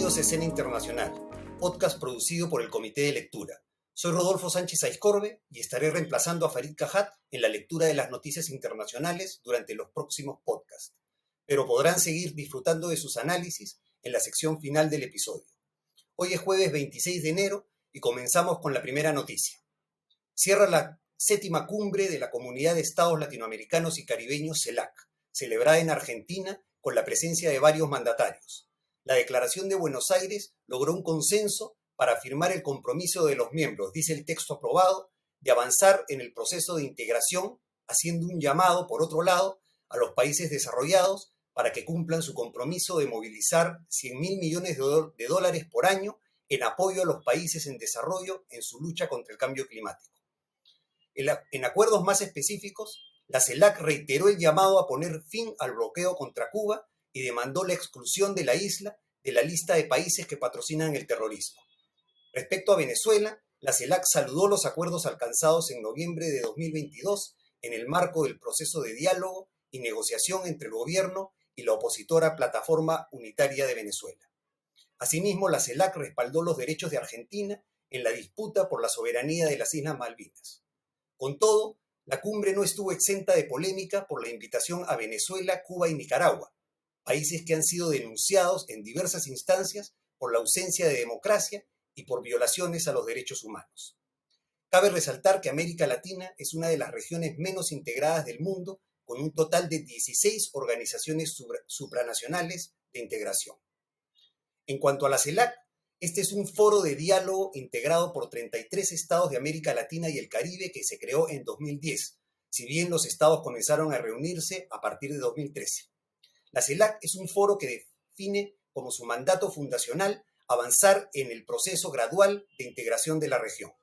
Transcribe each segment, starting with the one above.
Bienvenidos a Escena Internacional, podcast producido por el Comité de Lectura. Soy Rodolfo Sánchez Aizcorbe y estaré reemplazando a Farid Cajat en la lectura de las noticias internacionales durante los próximos podcasts, pero podrán seguir disfrutando de sus análisis en la sección final del episodio. Hoy es jueves 26 de enero y comenzamos con la primera noticia. Cierra la séptima cumbre de la Comunidad de Estados Latinoamericanos y Caribeños, CELAC, celebrada en Argentina con la presencia de varios mandatarios. La Declaración de Buenos Aires logró un consenso para afirmar el compromiso de los miembros, dice el texto aprobado, de avanzar en el proceso de integración, haciendo un llamado, por otro lado, a los países desarrollados para que cumplan su compromiso de movilizar 100.000 millones de dólares por año en apoyo a los países en desarrollo en su lucha contra el cambio climático. En acuerdos más específicos, la CELAC reiteró el llamado a poner fin al bloqueo contra Cuba y demandó la exclusión de la isla de la lista de países que patrocinan el terrorismo. Respecto a Venezuela, la CELAC saludó los acuerdos alcanzados en noviembre de 2022 en el marco del proceso de diálogo y negociación entre el gobierno y la opositora Plataforma Unitaria de Venezuela. Asimismo, la CELAC respaldó los derechos de Argentina en la disputa por la soberanía de las Islas Malvinas. Con todo, la cumbre no estuvo exenta de polémica por la invitación a Venezuela, Cuba y Nicaragua, países que han sido denunciados en diversas instancias por la ausencia de democracia y por violaciones a los derechos humanos. Cabe resaltar que América Latina es una de las regiones menos integradas del mundo, con un total de 16 organizaciones supranacionales de integración. En cuanto a la CELAC, este es un foro de diálogo integrado por 33 estados de América Latina y el Caribe que se creó en 2010, si bien los estados comenzaron a reunirse a partir de 2013. La CELAC es un foro que define como su mandato fundacional avanzar en el proceso gradual de integración de la región.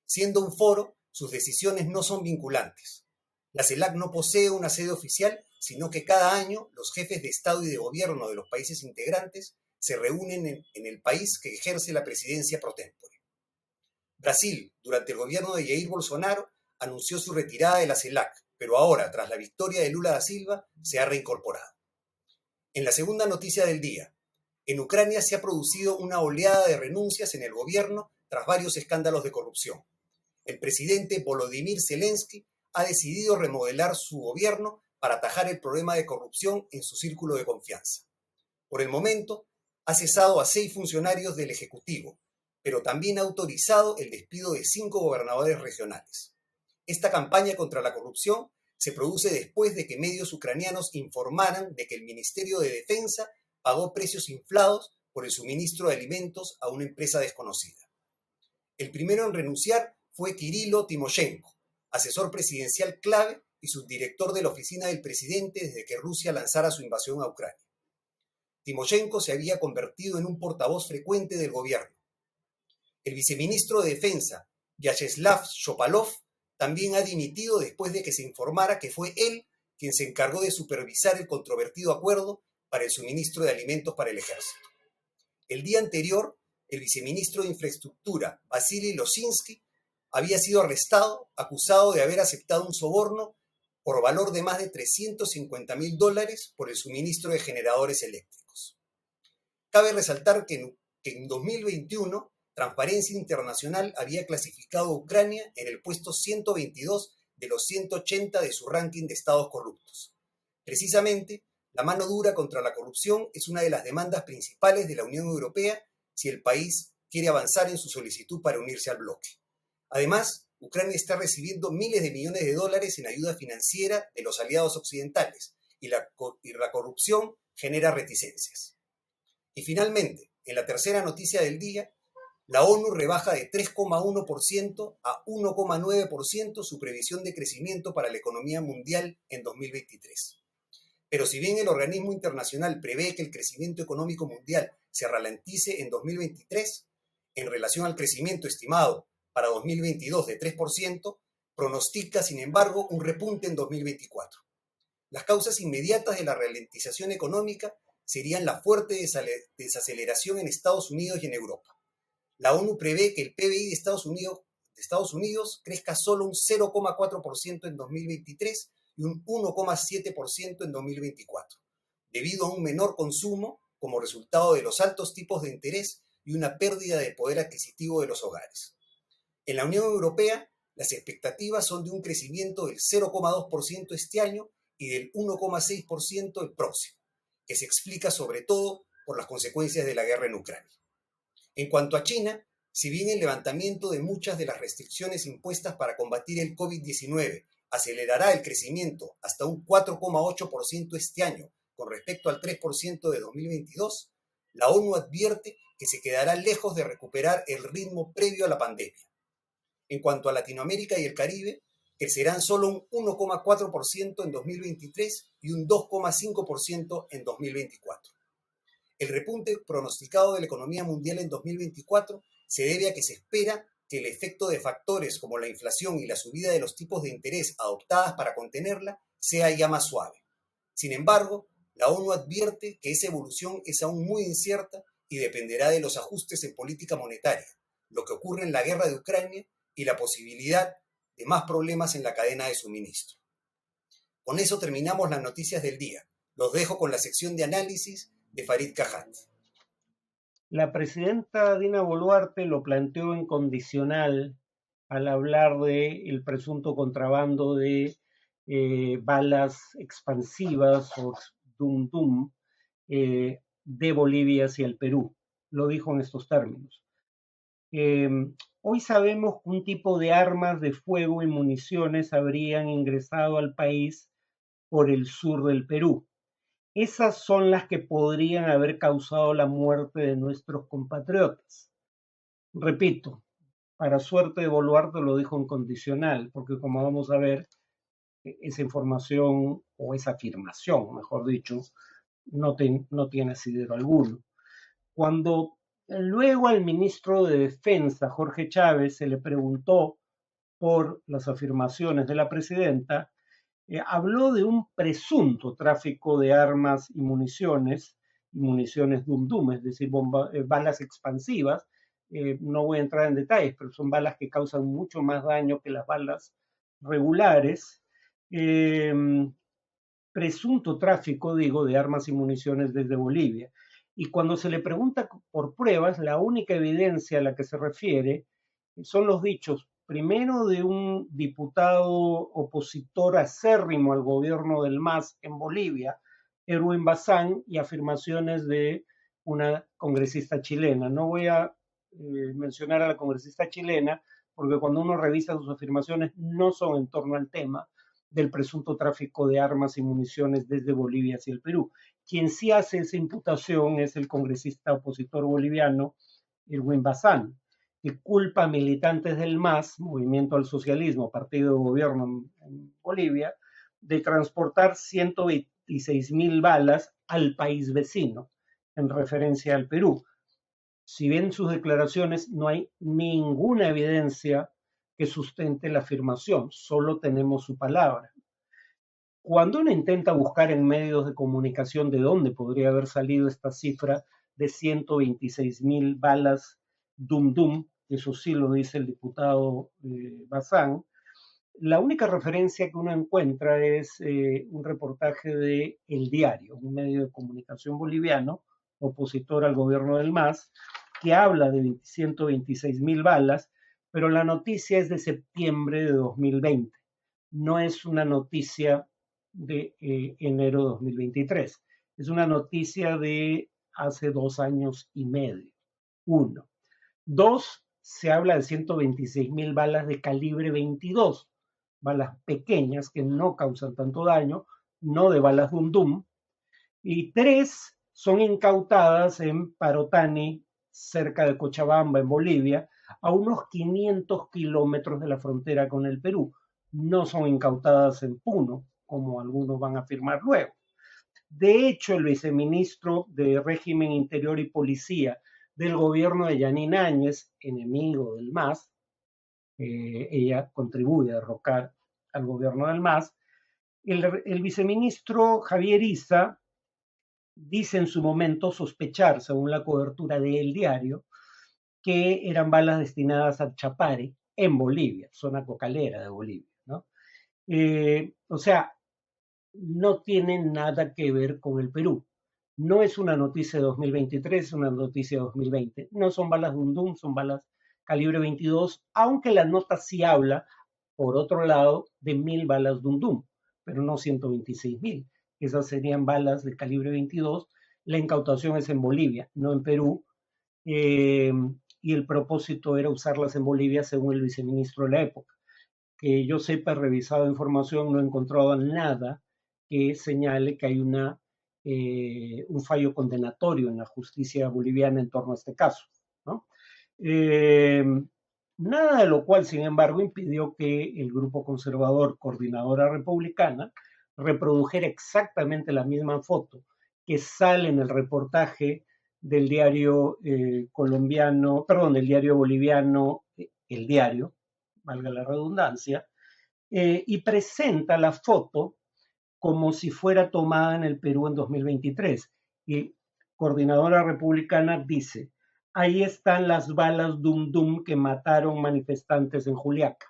Siendo un foro, sus decisiones no son vinculantes. La CELAC no posee una sede oficial, sino que cada año los jefes de Estado y de Gobierno de los países integrantes se reúnen en el país que ejerce la presidencia pro tempore. Brasil, durante el gobierno de Jair Bolsonaro, anunció su retirada de la CELAC, pero ahora, tras la victoria de Lula da Silva, se ha reincorporado. En la segunda noticia del día, en Ucrania se ha producido una oleada de renuncias en el gobierno tras varios escándalos de corrupción. El presidente Volodymyr Zelensky ha decidido remodelar su gobierno para atajar el problema de corrupción en su círculo de confianza. Por el momento, ha cesado a 6 funcionarios del Ejecutivo, pero también ha autorizado el despido de 5 gobernadores regionales. Esta campaña contra la corrupción se produce después de que medios ucranianos informaran de que el Ministerio de Defensa pagó precios inflados por el suministro de alimentos a una empresa desconocida. El primero en renunciar fue Kirilo Timoshenko, asesor presidencial clave y subdirector de la oficina del presidente desde que Rusia lanzara su invasión a Ucrania. Timoshenko se había convertido en un portavoz frecuente del gobierno. El viceministro de Defensa, Vyacheslav Shopalov, también ha dimitido después de que se informara que fue él quien se encargó de supervisar el controvertido acuerdo para el suministro de alimentos para el ejército. El día anterior, el viceministro de Infraestructura, Vasily Losinski, había sido arrestado, acusado de haber aceptado un soborno por valor de más de $350.000 por el suministro de generadores eléctricos. Cabe resaltar que en 2021, Transparencia Internacional había clasificado a Ucrania en el puesto 122 de los 180 de su ranking de estados corruptos. Precisamente, la mano dura contra la corrupción es una de las demandas principales de la Unión Europea si el país quiere avanzar en su solicitud para unirse al bloque. Además, Ucrania está recibiendo miles de millones de dólares en ayuda financiera de los aliados occidentales y la corrupción genera reticencias. Y finalmente, en la tercera noticia del día, la ONU rebaja de 3,1% a 1,9% su previsión de crecimiento para la economía mundial en 2023. Pero si bien el organismo internacional prevé que el crecimiento económico mundial se ralentice en 2023, en relación al crecimiento estimado para 2022 de 3%, pronostica, sin embargo, un repunte en 2024. Las causas inmediatas de la ralentización económica serían la fuerte desaceleración en Estados Unidos y en Europa. La ONU prevé que el PBI de Estados Unidos crezca solo un 0,4% en 2023 y un 1,7% en 2024, debido a un menor consumo como resultado de los altos tipos de interés y una pérdida de poder adquisitivo de los hogares. En la Unión Europea, las expectativas son de un crecimiento del 0,2% este año y del 1,6% el próximo, que se explica sobre todo por las consecuencias de la guerra en Ucrania. En cuanto a China, si bien el levantamiento de muchas de las restricciones impuestas para combatir el COVID-19 acelerará el crecimiento hasta un 4,8% este año con respecto al 3% de 2022, la ONU advierte que se quedará lejos de recuperar el ritmo previo a la pandemia. En cuanto a Latinoamérica y el Caribe, crecerán solo un 1,4% en 2023 y un 2,5% en 2024. El repunte pronosticado de la economía mundial en 2024 se debe a que se espera que el efecto de factores como la inflación y la subida de los tipos de interés adoptadas para contenerla sea ya más suave. Sin embargo, la ONU advierte que esa evolución es aún muy incierta y dependerá de los ajustes en política monetaria, lo que ocurre en la guerra de Ucrania y la posibilidad de más problemas en la cadena de suministro. Con eso terminamos las noticias del día. Los dejo con la sección de análisis de Farid Cajat. La presidenta Dina Boluarte lo planteó en condicional al hablar del presunto contrabando de balas expansivas o dum-dum de Bolivia hacia el Perú. Lo dijo en estos términos. Hoy sabemos que un tipo de armas de fuego y municiones habrían ingresado al país por el sur del Perú. Esas son las que podrían haber causado la muerte de nuestros compatriotas. Repito, para suerte de Boluarte lo dijo en condicional, porque como vamos a ver, esa información o esa afirmación, mejor dicho, no tiene asidero alguno. Cuando luego al ministro de Defensa, Jorge Chávez, se le preguntó por las afirmaciones de la presidenta, habló de un presunto tráfico de armas y municiones dum-dum, es decir, balas expansivas. No voy a entrar en detalles, pero son balas que causan mucho más daño que las balas regulares. Presunto tráfico, digo, de armas y municiones desde Bolivia. Y cuando se le pregunta por pruebas, la única evidencia a la que se refiere son los dichos, primero de un diputado opositor acérrimo al gobierno del MAS en Bolivia, Erwin Bazán, y afirmaciones de una congresista chilena. No voy a mencionar a la congresista chilena, porque cuando uno revisa sus afirmaciones no son en torno al tema del presunto tráfico de armas y municiones desde Bolivia hacia el Perú. Quien sí hace esa imputación es el congresista opositor boliviano, Erwin Bazán, que culpa a militantes del MAS, Movimiento al Socialismo, partido de gobierno en Bolivia, de transportar 126,000 balas al país vecino, en referencia al Perú. Si bien sus declaraciones no hay ninguna evidencia que sustente la afirmación, solo tenemos su palabra. Cuando uno intenta buscar en medios de comunicación de dónde podría haber salido esta cifra de 126,000 balas dum-dum, eso sí lo dice el diputado Bazán, la única referencia que uno encuentra es un reportaje de El Diario, un medio de comunicación boliviano, opositor al gobierno del MAS, que habla de 126,000 balas, pero la noticia es de septiembre de 2020. No es una noticia de enero de 2023. Es una noticia de hace 2 años y medio. Uno. Dos, se habla de 126,000 balas de calibre 22, balas pequeñas que no causan tanto daño, no de balas dum-dum. Y tres, son incautadas en Parotani, cerca de Cochabamba, en Bolivia, a unos 500 kilómetros de la frontera con el Perú. No son incautadas en Puno, como algunos van a afirmar luego. De hecho, el viceministro de Régimen Interior y Policía del gobierno de Yanine Áñez, enemigo del MAS, ella contribuye a derrocar al gobierno del MAS, el viceministro Javier Issa dice en su momento sospechar, según la cobertura de El Diario, que eran balas destinadas a Chapare en Bolivia, zona cocalera de Bolivia, ¿no? O sea, no tienen nada que ver con el Perú. No es una noticia de 2023, es una noticia de 2020. No son balas Dum Dum, son balas calibre 22, aunque la nota sí habla, por otro lado, de 1000 balas Dum Dum, pero no 126.000. Esas serían balas de calibre 22. La incautación es en Bolivia, no en Perú, eh, y el propósito era usarlas en Bolivia según el viceministro de la época. Que yo sepa, he revisado información, no he encontrado nada que señale que hay un fallo condenatorio en la justicia boliviana en torno a este caso, ¿no? Eh, Nada de lo cual, sin embargo, impidió que el grupo conservador Coordinadora Republicana reprodujera exactamente la misma foto que sale en el reportaje del diario colombiano, perdón, del diario boliviano, El Diario, valga la redundancia, y presenta la foto como si fuera tomada en el Perú en 2023. Y Coordinadora Republicana dice, ahí están las balas Dum Dum que mataron manifestantes en Juliaca.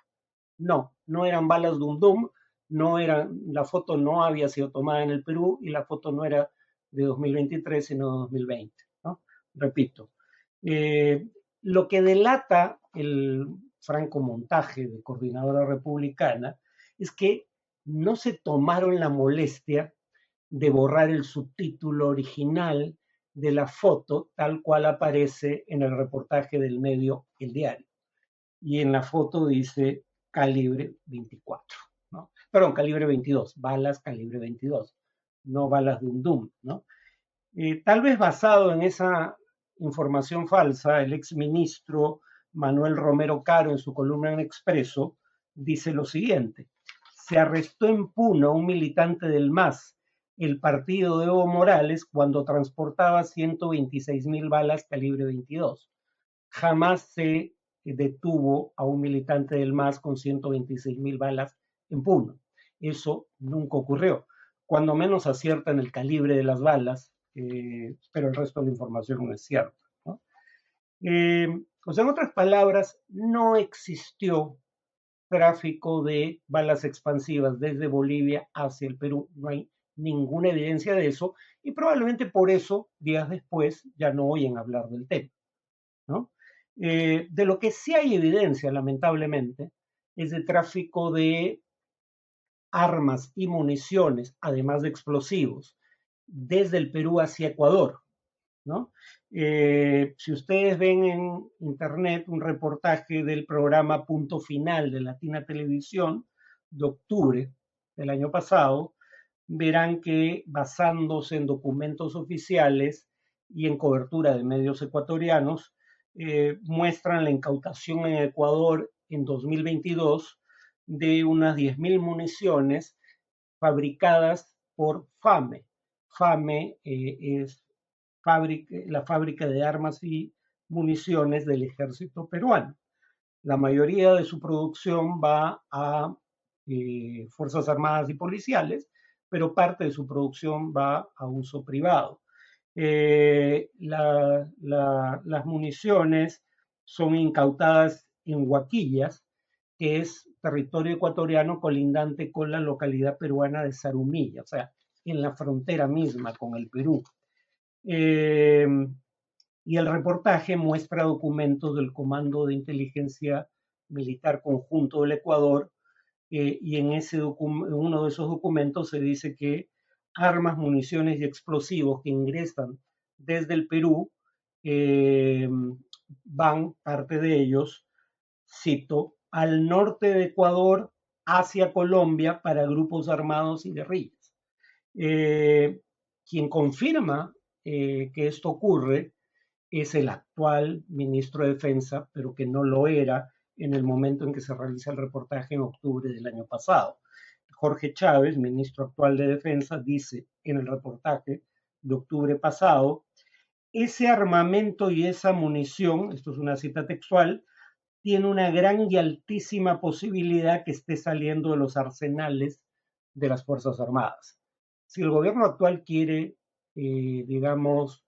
No, no eran balas Dum Dum, no eran, la foto no había sido tomada en el Perú y la foto no era de 2023, sino de 2020. ¿No? Repito, eh, lo que delata el franco montaje de Coordinadora Republicana es que no se tomaron la molestia de borrar el subtítulo original de la foto tal cual aparece en el reportaje del medio El Diario. Y en la foto dice calibre 24, ¿no? Perdón, calibre 22, balas calibre 22, no balas Dum Dum, ¿no? Tal vez basado en esa información falsa, el exministro Manuel Romero Caro en su columna en Expreso dice lo siguiente: se arrestó en Puno a un militante del MAS, el partido de Evo Morales, cuando transportaba 126.000 balas calibre 22. Jamás se detuvo a un militante del MAS con 126.000 balas en Puno. Eso nunca ocurrió. Cuando menos acierta en el calibre de las balas, pero el resto de la información no es cierto, ¿no? O sea, en otras palabras, no existió tráfico de balas expansivas desde Bolivia hacia el Perú. No hay ninguna evidencia de eso y probablemente por eso, días después, ya no oyen hablar del tema, ¿no? De lo que sí hay evidencia, lamentablemente, es de tráfico de armas y municiones, además de explosivos, desde el Perú hacia Ecuador, ¿no? Si ustedes ven en internet un reportaje del programa Punto Final de Latina Televisión de octubre del año pasado, verán que basándose en documentos oficiales y en cobertura de medios ecuatorianos, muestran la incautación en Ecuador en 2022 de unas 10.000 municiones fabricadas por FAME. FAME es la fábrica de armas y municiones del ejército peruano. La mayoría de su producción va a Fuerzas Armadas y Policiales, pero parte de su producción va a uso privado. Las municiones son incautadas en Huaquillas, que es territorio ecuatoriano colindante con la localidad peruana de Zarumilla, o sea, en la frontera misma con el Perú. Eh, y el reportaje muestra documentos del Comando de Inteligencia Militar Conjunto del Ecuador, y en uno de esos documentos se dice que armas, municiones y explosivos que ingresan desde el Perú van, parte de ellos, cito, al norte de Ecuador hacia Colombia para grupos armados y guerrillas. Quien confirma que esto ocurre es el actual ministro de Defensa, pero que no lo era en el momento en que se realiza el reportaje en octubre del año pasado. Jorge Chávez, ministro actual de Defensa, dice en el reportaje de octubre pasado, ese armamento y esa munición, esto es una cita textual, tiene una gran y altísima posibilidad que esté saliendo de los arsenales de las Fuerzas Armadas. Si el gobierno actual quiere, digamos,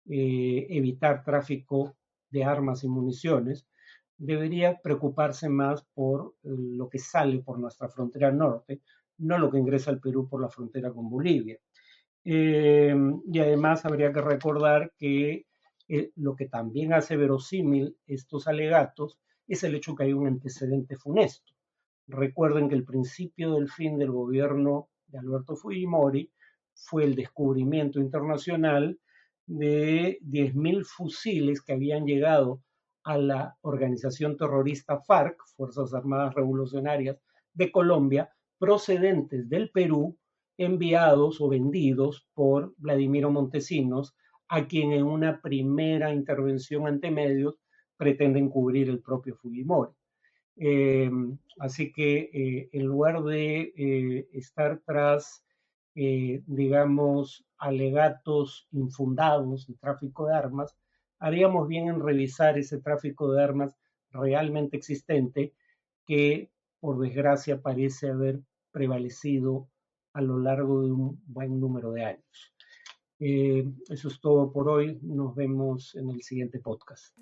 evitar tráfico de armas y municiones, debería preocuparse más por lo que sale por nuestra frontera norte, no lo que ingresa al Perú por la frontera con Bolivia. Y además habría que recordar que lo que también hace verosímil estos alegatos es el hecho que hay un antecedente funesto. Recuerden que el principio del fin del gobierno de Alberto Fujimori fue el descubrimiento internacional de 10.000 fusiles que habían llegado a la organización terrorista FARC, Fuerzas Armadas Revolucionarias de Colombia, procedentes del Perú, enviados o vendidos por Vladimiro Montesinos, a quien en una primera intervención ante medios pretenden cubrir el propio Fujimori. Así que en lugar de estar tras, digamos, alegatos infundados de tráfico de armas, haríamos bien en revisar ese tráfico de armas realmente existente que, por desgracia, parece haber prevalecido a lo largo de un buen número de años. Eso es todo por hoy. Nos vemos en el siguiente podcast.